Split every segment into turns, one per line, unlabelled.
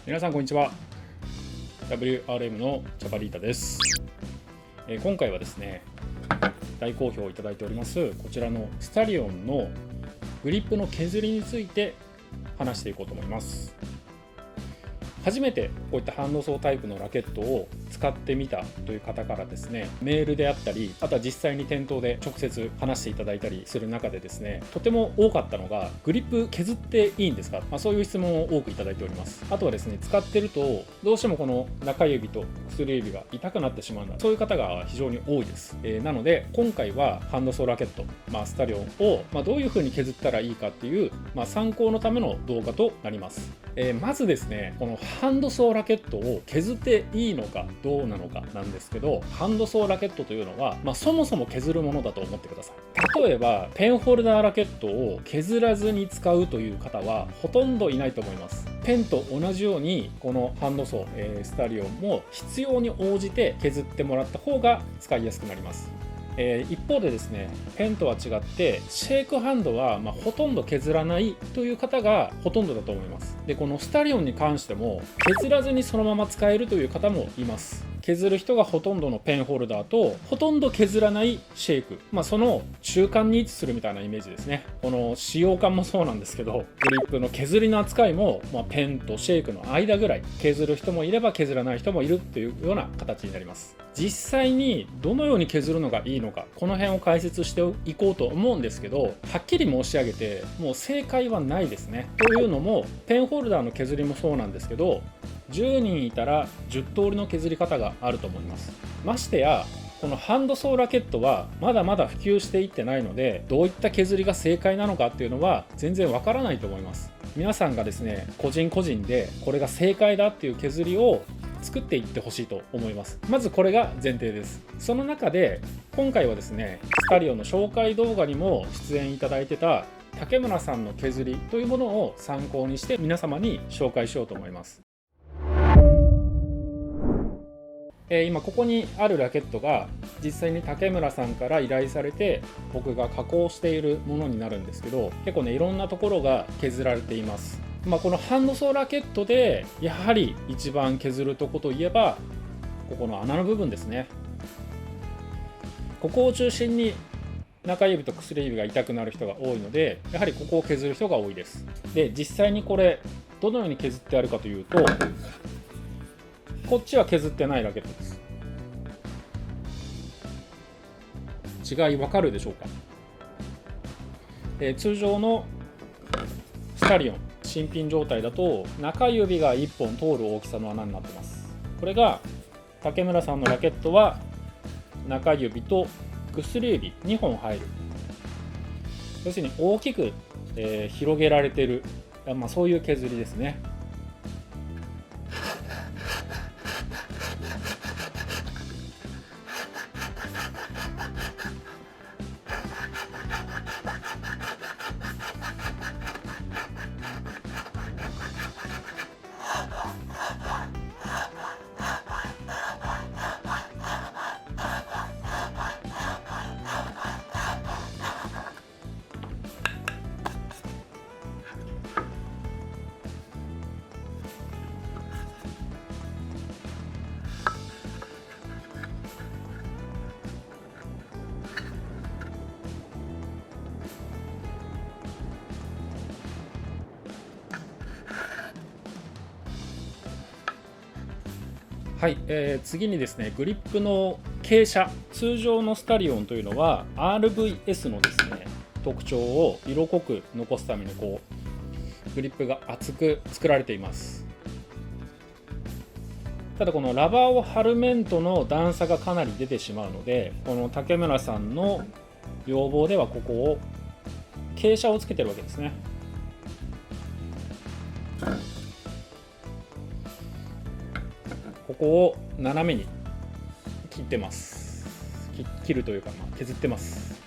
皆さんこんにちは。 WRM のチャパリータです。今回はですね、大好評いただいておりますこちらのスタリオンのグリップの削りについて話していこうと思います。初めてこういったハンドソータイプのラケットを使ってみたという方からですね、メールであったり、あとは実際に店頭で直接話していただいたりする中でですね、とても多かったのが、グリップ削っていいんですか、そういう質問を多くいただいております。あとはですね、使ってるとどうしてもこの中指と薬指が痛くなってしまうんだ、そういう方が非常に多いです。なので今回はハンドソーラケット、スタリオンを、どういう風に削ったらいいかっていう、参考のための動画となります。まずですね、このハンドソーラケットを削っていいのかどうなのかなんですけど、ハンドソーラケットというのは、そもそも削るものだと思ってください。例えばペンホルダーラケットを削らずに使うという方はほとんどいないと思います。ペンと同じようにこのハンドソー、スタリオンも必要に応じて削ってもらった方が使いやすくなります。一方でですね、ペンとは違ってシェイクハンドはほとんど削らないという方がほとんどだと思います。でこのスタリオンに関しても削らずにそのまま使えるという方もいます。削る人がほとんどのペンホルダーとほとんど削らないシェイク、その中間に位置するみたいなイメージですね。この使用感もそうなんですけど、グリップの削りの扱いも、ペンとシェイクの間ぐらい、削る人もいれば削らない人もいるっていうような形になります。実際にどのように削るのがいいのか、この辺を解説していこうと思うんですけど、はっきり申し上げてもう正解はないですね。というのもペンホルダーの削りもそうなんですけど、10人いたら10通りの削り方があると思います。ましてやこのハンドソーラケットはまだまだ普及していってないので、どういった削りが正解なのかっていうのは全然わからないと思います。皆さんがですね、個人個人でこれが正解だっていう削りを作っていってほしいと思います。まずこれが前提です。その中で今回はですね、スタリオンの紹介動画にも出演いただいてた竹村さんの削りというものを参考にして皆様に紹介しようと思います。今ここにあるラケットが実際に竹村さんから依頼されて僕が加工しているものになるんですけど、結構ねいろんなところが削られています。このハンドソーラケットでやはり一番削るとこといえばここの穴の部分ですね。ここを中心に中指と薬指が痛くなる人が多いので、やはりここを削る人が多いです。で実際にこれどのように削ってあるかというと、こっちは削ってないラケットです。違いわかるでしょうか。通常のスタリオン新品状態だと中指が1本通る大きさの穴になってます。これが竹村さんのラケットは中指と薬指2本入る、要するに大きく、広げられている、そういう削りですね。はい、次にですね、グリップの傾斜、通常のスタリオンというのは RVS のですね特徴を色濃く残すためにグリップが厚く作られています。ただこのラバーを貼る面との段差がかなり出てしまうので、この竹村さんの要望ではここを傾斜をつけてるわけですね。ここを斜めに切ってます。切るというか、削ってます。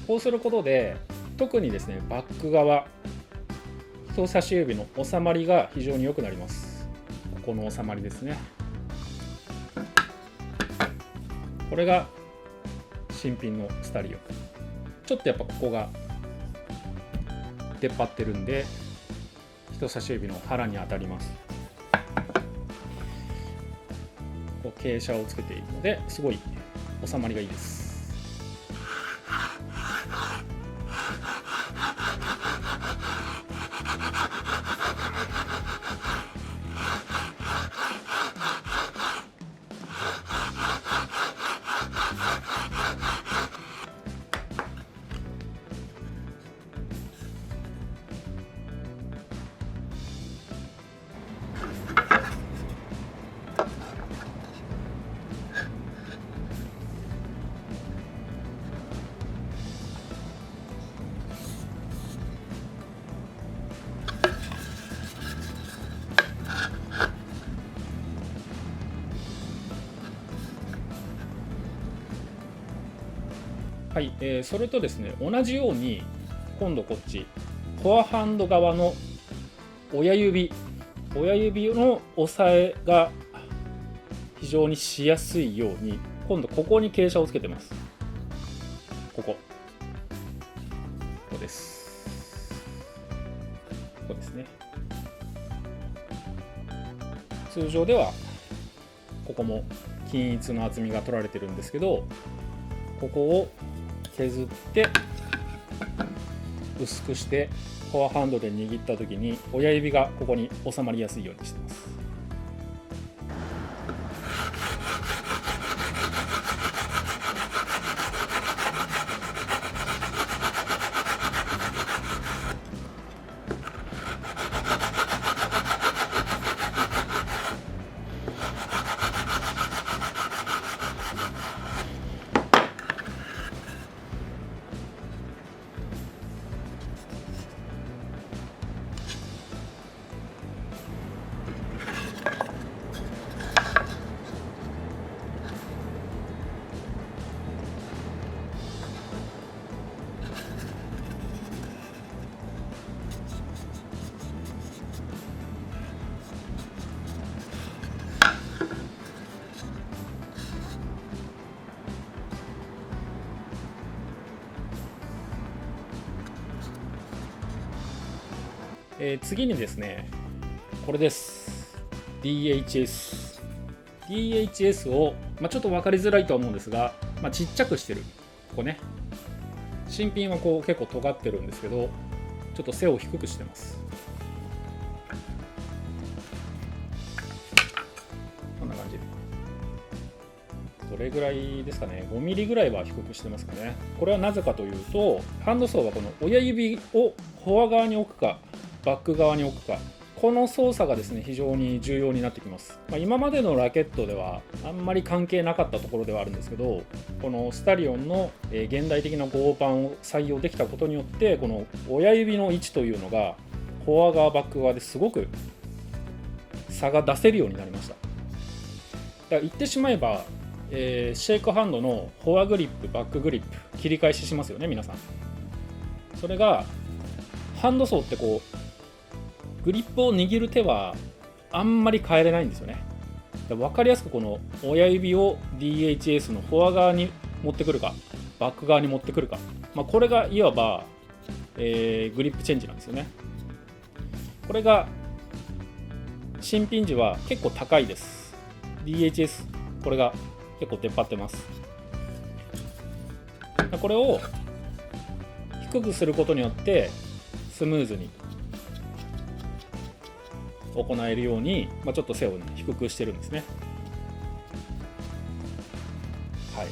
こうすることで特にですねバック側、人差し指の収まりが非常に良くなります。ここの収まりですね。これが新品のスタリオン。ちょっとやっぱここが出っ張ってるんで人差し指の腹に当たります。こう傾斜をつけているのですごい収まりがいいです。はい、それとですね、同じように今度こっちフォアハンド側の親指の押さえが非常にしやすいように今度ここに傾斜をつけてます。ここです。ここですね。通常ではここも均一の厚みが取られてるんですけど、ここを削って薄くしてフォアハンドで握った時に親指がここに収まりやすいようにしてます。次にですね、これです。DHS を、ちょっと分かりづらいとは思うんですが、ちっちゃくしてる。ここね。新品はこう結構尖ってるんですけど、ちょっと背を低くしてます。こんな感じで。どれぐらいですかね。5ミリぐらいは低くしてますかね。これはなぜかというと、ハンドソーはこの親指をフォア側に置くか、バック側に置くか、この操作がですね非常に重要になってきます。今までのラケットではあんまり関係なかったところではあるんですけど、このスタリオンの現代的な合板を採用できたことによって、この親指の位置というのがフォア側バック側ですごく差が出せるようになりました。だから言ってしまえば、シェイクハンドのフォアグリップバックグリップ切り返ししますよね、皆さん。それがハンドソーってこうグリップを握る手はあんまり変えれないんですよね。分かりやすくこの親指を DHS のフォア側に持ってくるかバック側に持ってくるか、これがいわば、グリップチェンジなんですよね。これが新品時は結構高いです。 DHS これが結構出っ張ってます。これを低くすることによってスムーズに行えるように、ちょっと背を、低くしてるんですね。はい。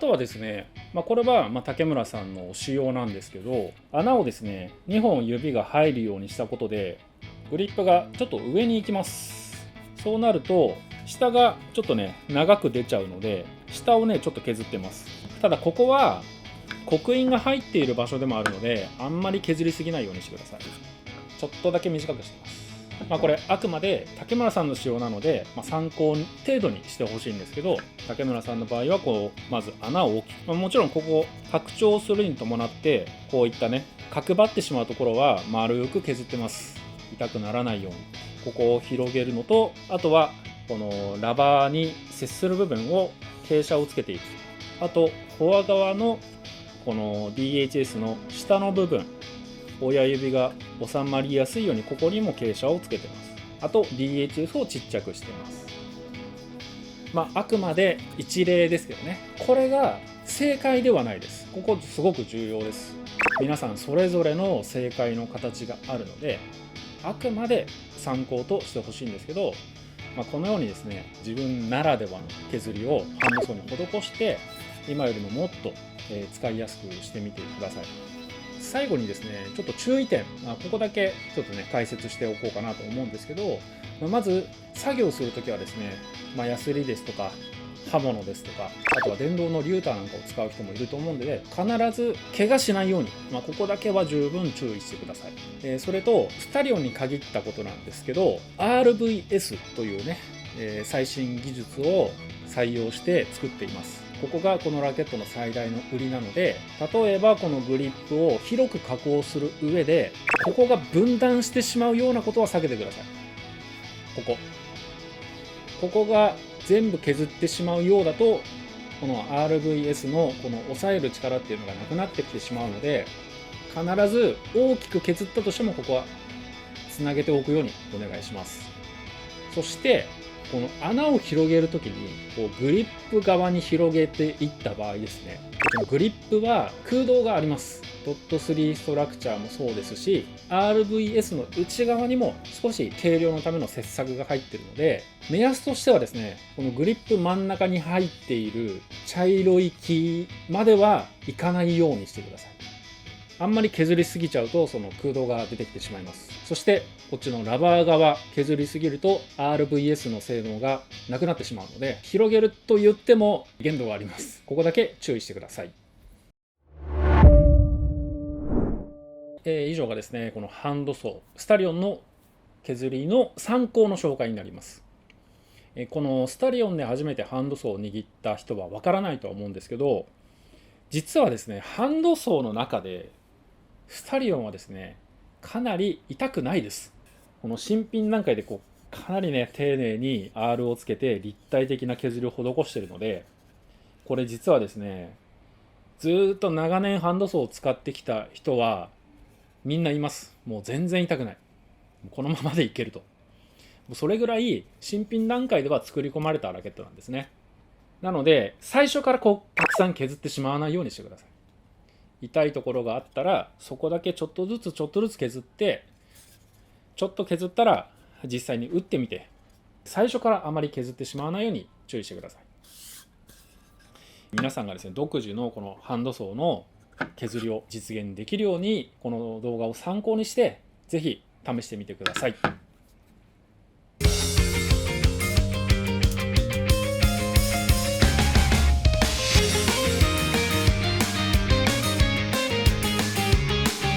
とはですね、これは竹村さんの仕様なんですけど、穴をですね2本指が入るようにしたことでグリップがちょっと上に行きます。そうなると下がちょっとね長く出ちゃうので、下をねちょっと削ってます。ただここは刻印が入っている場所でもあるので、あんまり削りすぎないようにしてください。ちょっとだけ短くしてます。これあくまで竹村さんの仕様なので、参考程度にしてほしいんですけど、竹村さんの場合はまず穴を大きく、もちろんここ拡張するに伴ってこういったね角張ってしまうところは丸く削ってます。痛くならないようにここを広げるのと、あとはこのラバーに接する部分を傾斜をつけていく。あとフォア側のこの DHS の下の部分、親指が収まりやすいようにここにも傾斜をつけてます。あと DHS をちっちゃくしてます。あくまで一例ですけどね、これが正解ではないです。ここすごく重要です。皆さんそれぞれの正解の形があるので、あくまで参考としてほしいんですけど、このようにですね自分ならではの削りをハンドソーに施して今よりももっと使いやすくしてみてください。最後にですねちょっと注意点、ここだけちょっとね解説しておこうかなと思うんですけど、まず作業するときはですね、ヤスリですとか刃物ですとか、あとは電動のリューターなんかを使う人もいると思うんで、必ず怪我しないように、ここだけは十分注意してください。それとスタリオンに限ったことなんですけど、 RVS というね、最新技術を採用して作っています。ここがこのラケットの最大の売りなので、例えばこのグリップを広く加工する上でここが分断してしまうようなことは避けてください。ここが全部削ってしまうようだと、この RVS のこの押さえる力っていうのがなくなってきてしまうので、必ず大きく削ったとしてもここはつなげておくようにお願いします。そしてこの穴を広げるときにグリップ側に広げていった場合ですね、このグリップは空洞があります。ドット3ストラクチャーもそうですし、 RVS の内側にも少し軽量のための切削が入っているので、目安としてはですね、このグリップ真ん中に入っている茶色い木まではいかないようにしてください。あんまり削りすぎちゃうとその空洞が出てきてしまいます。そしてこっちのラバー側削りすぎると RVS の性能がなくなってしまうので、広げると言っても限度があります。ここだけ注意してください。以上がですねこのハンドソースタリオンの削りの参考の紹介になります。このスタリオンで初めてハンドソーを握った人はわからないとは思うんですけど、実はですねハンドソーの中でスタリオンはですねかなり痛くないです。この新品段階でかなりね丁寧に R をつけて立体的な削りを施しているので、これ実はですねずっと長年ハンドソーを使ってきた人はみんないます。もう全然痛くない、このままでいけると。それぐらい新品段階では作り込まれたラケットなんですね。なので最初からたくさん削ってしまわないようにしてください。痛いところがあったらそこだけちょっとずつ削って、ちょっと削ったら実際に打ってみて、最初からあまり削ってしまわないように注意してください。皆さんがですね独自のこのハンドソーの削りを実現できるようにこの動画を参考にしてぜひ試してみてください。